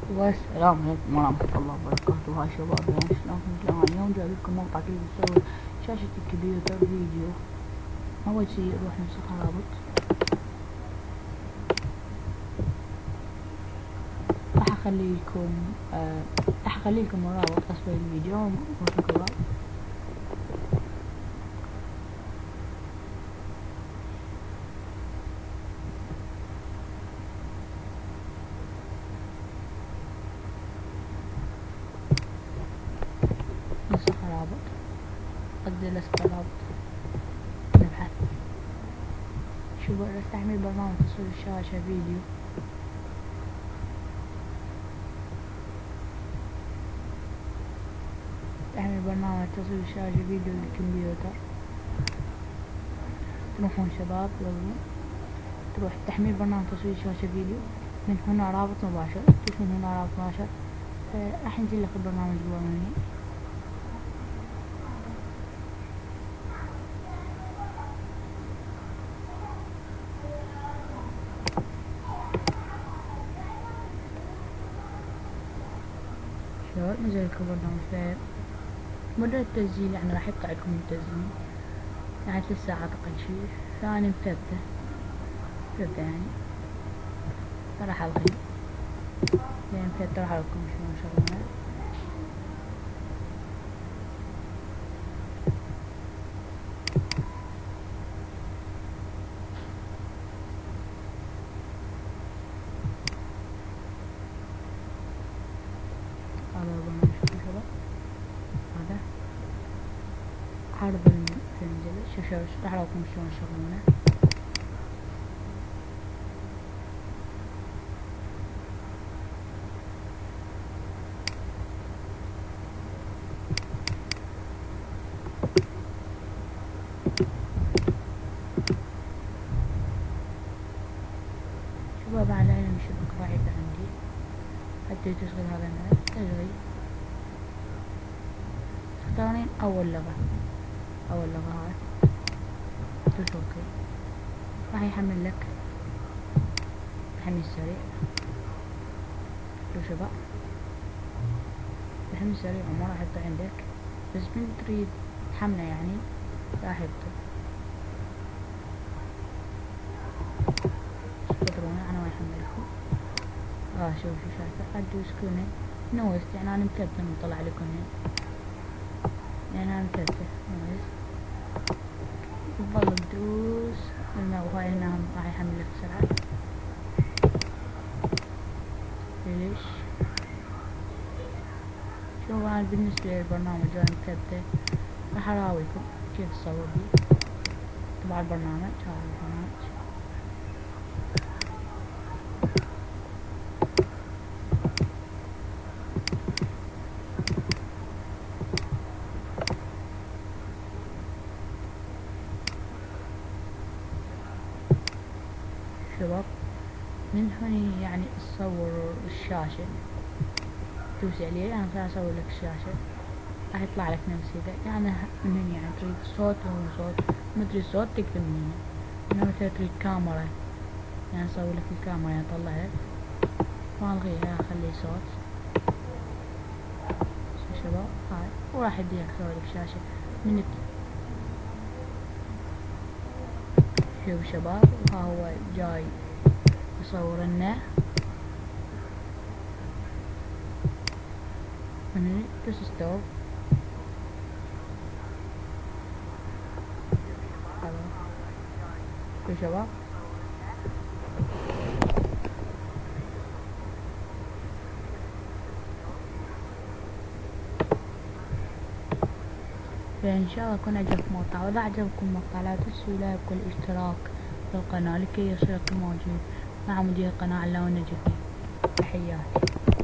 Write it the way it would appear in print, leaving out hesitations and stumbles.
والسلام عليكم ورحمة الله وبركاته. هاي شباب، شلونكم؟ اليوم جايب لكم مقطع كيف نسوي شاشة الكمبيوتر فيديو. أول شي نروح نمسك رابط، راح أخلي لكم الرابط أسفل الفيديو. نروح شباب، نمسك رابط، أنزل أسفل الرابط، نبحث. شوفوا استعمل برنامج تصوير الشاشة فيديو. استعمل برنامج تصوير الشاشة فيديو للكمبيوتر. تروحون شباب، يلا تروح تحميل برنامج تصوير شاشة فيديو. من هنا رابط مباشر، تدوس من هنا رابط مباشر. راح ينزل لك البرنامج جوا مني. شباب نزل لكم البرنامج. مدة التسجيل يعني راح يقطع لكم التسجيل يعني 3 ساعات أقل شي. ثاني مثبتة يعني راح ألغي يعني مثبتة. راح ألغيكم شلون شغلنا. هذا البرنامج شباب، هذا عرض الفيلم. شوف راح ألغيكم شلون شغلنا. شباب على علم الشبكة ضعيفة عندي، حتى تشغل هذا الملف تلغي. تختارين أول لغة هاي، تدوس اوكي. راح يحمل لك تحميل سريع. شوف شباب، تحميل سريع وما راح يطلع عندك، بس من تريد تحمله يعني راح يطلع. تقدرون انا ما يحملكم. شوف شو شايفه، ادوس كونه نوست يعني انا مثبته من طلع لكم يعني انا مثبته نوست. تظل تدوس وهاي هنا راح يحمل لك بسرعة. ليش؟ شوف انا بالنسبة للبرنامج انا مثبته، راح اراويكم كيف تصور بيه. طبعا البرنامج هذا البرنامج شباب. من هنا يعني تصور الشاشة، دوس عليه. انا راح اصور لك الشاشة، راح يطلع لك نفس كذا يعني. من هنا يعني تريد صوت وصوت، ما تريد صوت تكتب من هنا. مثلا تريد كاميرا يعني اصور لك الكاميرا يعني اطلع لك، ما الغيها اخلي صوت. شو شباب هاي، وراح يديك صور لك شاشة من شوف شباب، وها هو جاي يصور لنا. من هنا دوس ستوب. شوف شباب، فإن شاء الله يكون عجبكم المقطع، وإذا عجبكم المقطع لا تنسوا لايك والاشتراك في القناة لكي يصيركم موجود مع مدير القناة علاء النجفي. تحياتي.